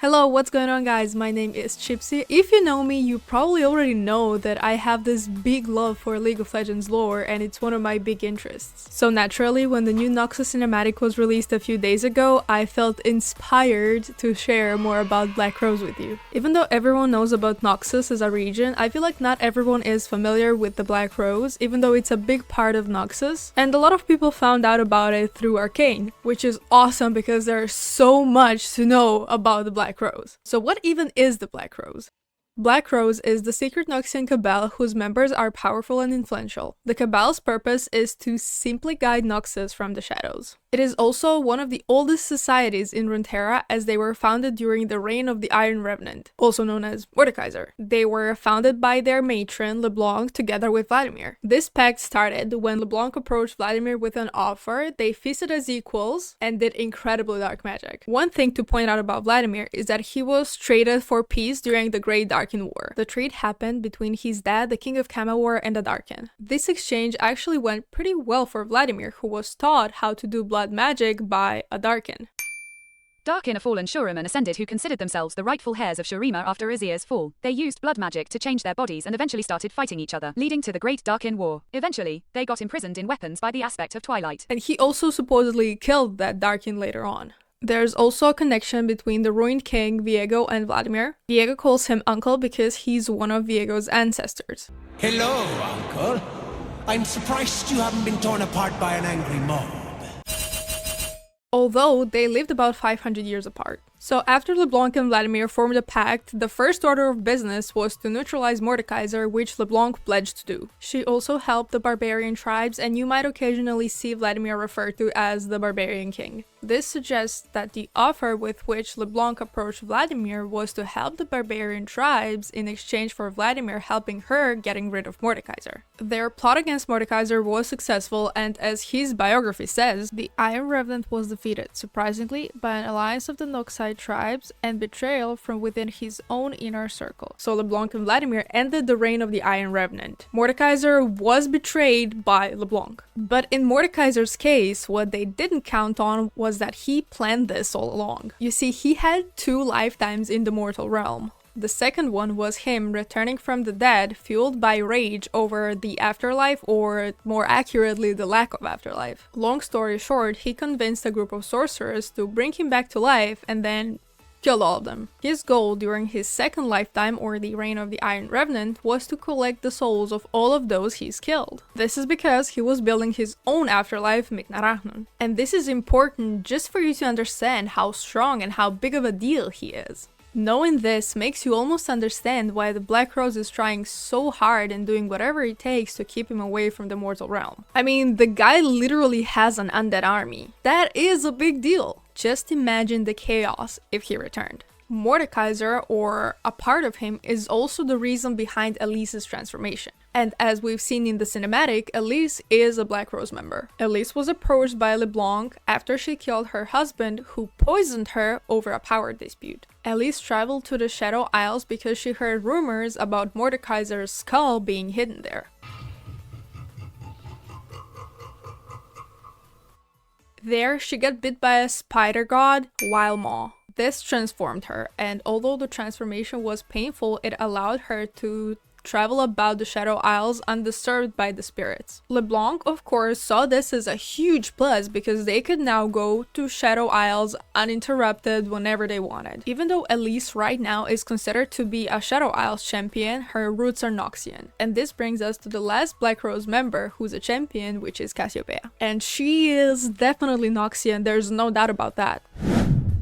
Hello, what's going on guys? My name is Chipsy. If you know me, you probably already know that I have this big love for League of Legends lore and it's one of my big interests. So naturally, when the new Noxus cinematic was released a few days ago, I felt inspired to share more about blackrose with you. Even though everyone knows about Noxus as a region, I feel like not everyone is familiar with the blackrose, even though it's a big part of Noxus. And a lot of people found out about it through Arcane, which is awesome because there's so much to know about the blackrose. So what even is the blackrose? Blackrose is the secret Noxian cabal whose members are powerful and influential. The cabal's purpose is to simply guide Noxus from the shadows. It is also one of the oldest societies in Runeterra, as they were founded during the reign of the Iron Revenant, also known as Mordekaiser. They were founded by their matron LeBlanc together with Vladimir. This pact started when LeBlanc approached Vladimir with an offer. They feasted as equals and did incredibly dark magic. One thing to point out about Vladimir is that he was traded for peace during the Great Darkin War. The trade happened between his dad, the King of Camawar, and a Darkin. This exchange actually went pretty well for Vladimir, who was taught how to do blood magic by a Darkin. Darkin are fallen Shuriman ascended who considered themselves the rightful heirs of Shurima after Azir's fall. They used blood magic to change their bodies and eventually started fighting each other, leading to the Great Darkin War. Eventually, they got imprisoned in weapons by the aspect of Twilight. And he also supposedly killed that Darkin later on. There's also a connection between the ruined king, Viego, and Vladimir. Viego calls him uncle because he's one of Viego's ancestors. Hello, uncle. I'm surprised you haven't been torn apart by an angry mob. Although they lived about 500 years apart. So after LeBlanc and Vladimir formed a pact, the first order of business was to neutralize Mordekaiser, which LeBlanc pledged to do. She also helped the barbarian tribes, and you might occasionally see Vladimir referred to as the Barbarian King. This suggests that the offer with which LeBlanc approached Vladimir was to help the barbarian tribes in exchange for Vladimir helping her getting rid of Mordekaiser. Their plot against Mordekaiser was successful, and as his biography says, the Iron Revenant was defeated, surprisingly, by an alliance of the Noxus tribes and betrayal from within his own inner circle. So LeBlanc and Vladimir ended the reign of the Iron Revenant. Mordekaiser was betrayed by LeBlanc. But in Mordekaiser's case, what they didn't count on was that he planned this all along. You see, he had 2 lifetimes in the mortal realm. The second one was him returning from the dead, fueled by rage over the afterlife, or more accurately, the lack of afterlife. Long story short, he convinced a group of sorcerers to bring him back to life and then killed all of them. His goal during his second lifetime, or the reign of the Iron Revenant, was to collect the souls of all of those he's killed. This is because he was building his own afterlife, Miknarachnun. And this is important just for you to understand how strong and how big of a deal he is. Knowing this makes you almost understand why the blackrose is trying so hard and doing whatever it takes to keep him away from the mortal realm. I mean, the guy literally has an undead army. That is a big deal. Just imagine the chaos if he returned. Mordekaiser, or a part of him, is also the reason behind Elise's transformation. And as we've seen in the cinematic, Elise is a blackrose member. Elise was approached by LeBlanc after she killed her husband, who poisoned her over a power dispute. Elise traveled to the Shadow Isles because she heard rumors about Mordekaiser's skull being hidden there. There, she got bit by a spider god, Wildmaw. This transformed her, and although the transformation was painful, it allowed her to travel about the Shadow Isles undisturbed by the spirits. LeBlanc, of course, saw this as a huge plus because they could now go to Shadow Isles uninterrupted whenever they wanted. Even though Elise right now is considered to be a Shadow Isles champion, her roots are Noxian. And this brings us to the last blackrose member who's a champion, which is Cassiopeia. And she is definitely Noxian, there's no doubt about that.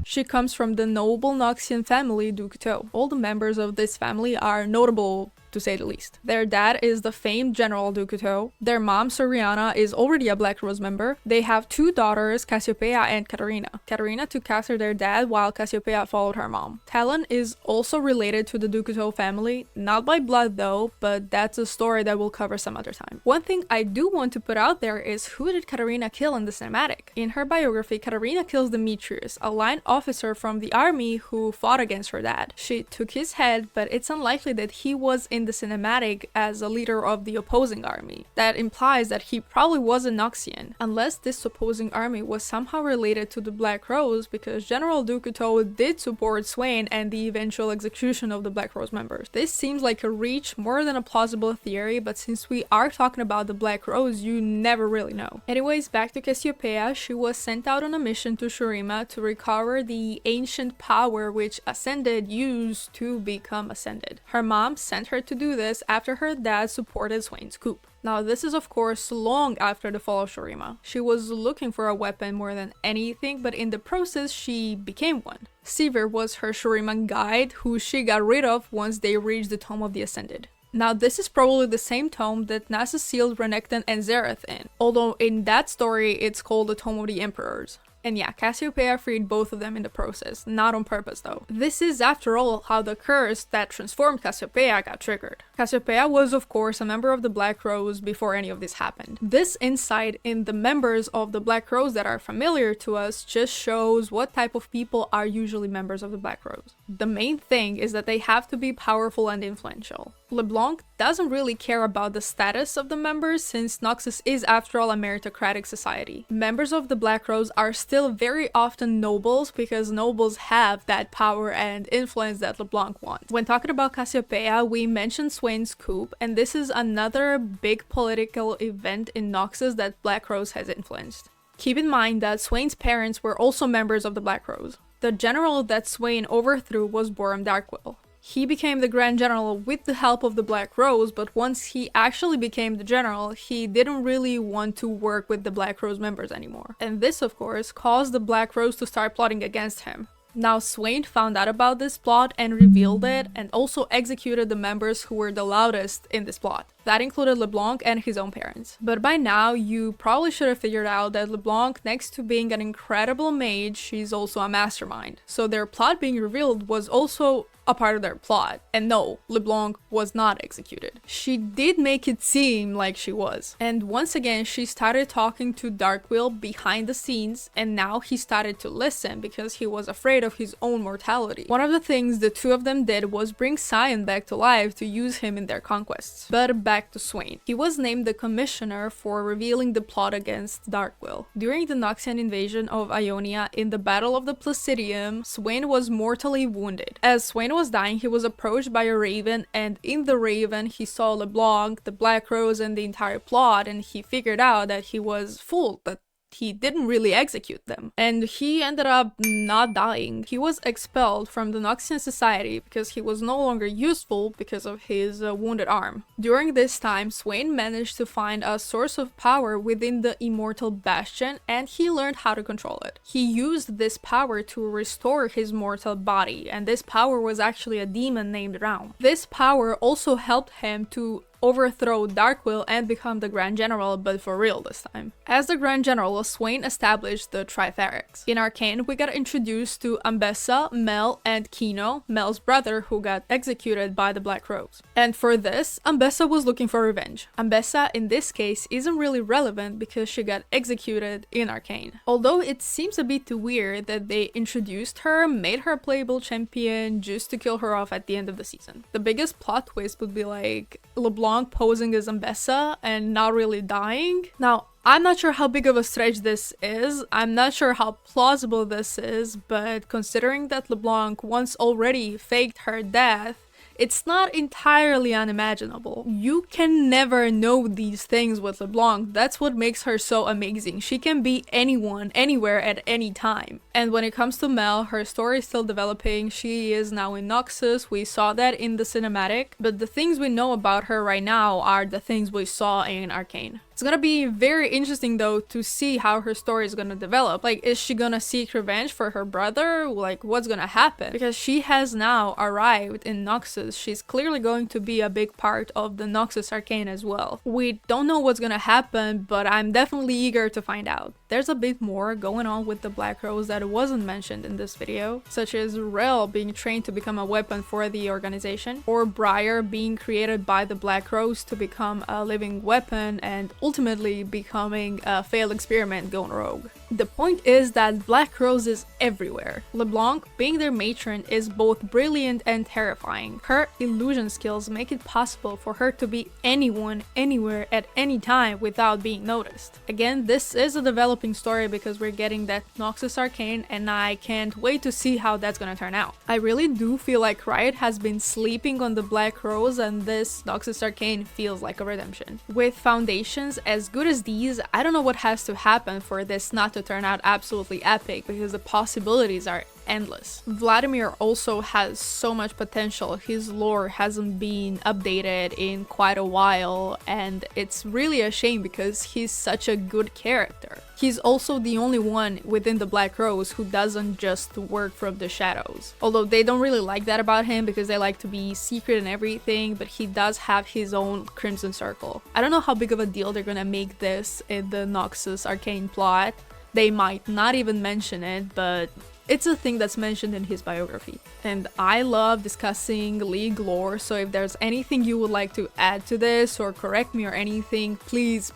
She comes from the noble Noxian family Dukuto. All the members of this family are notable, to say the least. Their dad is the famed General Dukuto. Their mom, Soriana, is already a blackrose member. They have 2 daughters, Cassiopeia and Katarina. Katarina took after their dad, while Cassiopeia followed her mom. Talon is also related to the Dukuto family, not by blood though, but that's a story that we'll cover some other time. One thing I do want to put out there is, who did Katarina kill in the cinematic? In her biography, Katarina kills Demetrius, a line officer from the army who fought against her dad. She took his head, but it's unlikely that he was in the cinematic as a leader of the opposing army. That implies that he probably was a Noxian, unless this opposing army was somehow related to the Black Rose, because General Dukuto did support Swain and the eventual execution of the Black Rose members. This seems like a reach more than a plausible theory, but since we are talking about the Black Rose, you never really know. Anyways, back to Cassiopeia. She was sent out on a mission to Shurima to recover the ancient power which Ascended used to become Ascended. Her mom sent her to do this after her dad supported Swain's coup. Now, this is of course long after the fall of Shurima. She was looking for a weapon more than anything, but in the process she became one. Sivir was her Shuriman guide, who she got rid of once they reached the Tome of the Ascended. Now, this is probably the same tome that Nasus sealed Renekton and Xerath in, although in that story it's called the Tome of the Emperors. And yeah, Cassiopeia freed both of them in the process, not on purpose though. This is, after all, how the curse that transformed Cassiopeia got triggered. Cassiopeia was, of course, a member of the Black Rose before any of this happened. This insight in the members of the Black Rose that are familiar to us just shows what type of people are usually members of the Black Rose. The main thing is that they have to be powerful and influential. LeBlanc doesn't really care about the status of the members, since Noxus is, after all, a meritocratic society. Members of the Black Rose are still very often nobles, because nobles have that power and influence that LeBlanc wants. When talking about Cassiopeia, we mentioned Swain's coup, and this is another big political event in Noxus that Black Rose has influenced. Keep in mind that Swain's parents were also members of the Black Rose. The general that Swain overthrew was Boram Darkwill. He became the Grand General with the help of the Black Rose, but once he actually became the general, he didn't really want to work with the Black Rose members anymore. And this, of course, caused the Black Rose to start plotting against him. Now, Swain found out about this plot and revealed it, and also executed the members who were the loudest in this plot. That included LeBlanc and his own parents. But by now, you probably should have figured out that LeBlanc, next to being an incredible mage, she's also a mastermind. So their plot being revealed was also a part of their plot. And no, LeBlanc was not executed. She did make it seem like she was. And once again, she started talking to Darkwill behind the scenes, and now he started to listen because he was afraid of his own mortality. One of the things the two of them did was bring Sion back to life to use him in their conquests. But back to Swain. He was named the commissioner for revealing the plot against Darkwill. During the Noxian invasion of Ionia in the Battle of the Placidium, Swain was mortally wounded. As Swain was dying, he was approached by a raven, and in the raven he saw LeBlanc, the Black Rose, and the entire plot, and he figured out that he was fooled, that he didn't really execute them. And he ended up not dying. He was expelled from the Noxian society because he was no longer useful because of his wounded arm. During this time, Swain managed to find a source of power within the Immortal Bastion, and he learned how to control it. He used this power to restore his mortal body, and this power was actually a demon named Raum. This power also helped him to overthrow Darkwill and become the Grand General, but for real this time. As the Grand General, Swain established the Trifarix. In Arcane, we got introduced to Ambessa, Mel, and Kino, Mel's brother who got executed by the Black Rose. And for this, Ambessa was looking for revenge. Ambessa, in this case, isn't really relevant because she got executed in Arcane. Although it seems a bit weird that they introduced her, made her a playable champion just to kill her off at the end of the season. The biggest plot twist would be like LeBlanc posing as Ambessa and not really dying. Now, I'm not sure how big of a stretch this is, I'm not sure how plausible this is, but considering that LeBlanc once already faked her death, it's not entirely unimaginable. You can never know these things with LeBlanc. That's what makes her so amazing. She can be anyone, anywhere, at any time. And when it comes to Mel, her story is still developing. She is now in Noxus. We saw that in the cinematic. But the things we know about her right now are the things we saw in Arcane. It's gonna be very interesting though to see how her story is gonna develop. Like, is she gonna seek revenge for her brother? Like, what's gonna happen? Because she has now arrived in Noxus. She's clearly going to be a big part of the Noxus Arcane as well. We don't know what's gonna happen, but I'm definitely eager to find out. There's a bit more going on with the Black Rose that wasn't mentioned in this video, such as Rel being trained to become a weapon for the organization, or Briar being created by the Black Rose to become a living weapon and ultimately becoming a failed experiment gone rogue. The point is that blackrose is everywhere. LeBlanc, being their matron, is both brilliant and terrifying. Her illusion skills make it possible for her to be anyone, anywhere, at any time without being noticed. Again, this is a developing story because we're getting that Noxus arcane, and I can't wait to see how that's gonna turn out. I really do feel like Riot has been sleeping on the blackrose, and this Noxus arcane feels like a redemption. With foundations as good as these, I don't know what has to happen for this not to turn out absolutely epic, because the possibilities are endless. Vladimir also has so much potential. His lore hasn't been updated in quite a while, and it's really a shame because he's such a good character. He's also the only one within the blackrose who doesn't just work from the shadows. Although they don't really like that about him because they like to be secret and everything, but he does have his own Crimson Circle. I don't know how big of a deal they're gonna make this in the Noxus arcane plot. They might not even mention it, but it's a thing that's mentioned in his biography. And I love discussing League lore, so if there's anything you would like to add to this or correct me or anything, please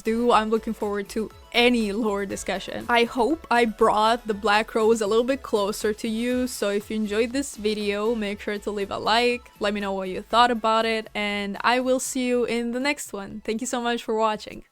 do. I'm looking forward to any lore discussion. I hope I brought the blackrose a little bit closer to you, so if you enjoyed this video, make sure to leave a like, let me know what you thought about it, and I will see you in the next one. Thank you so much for watching.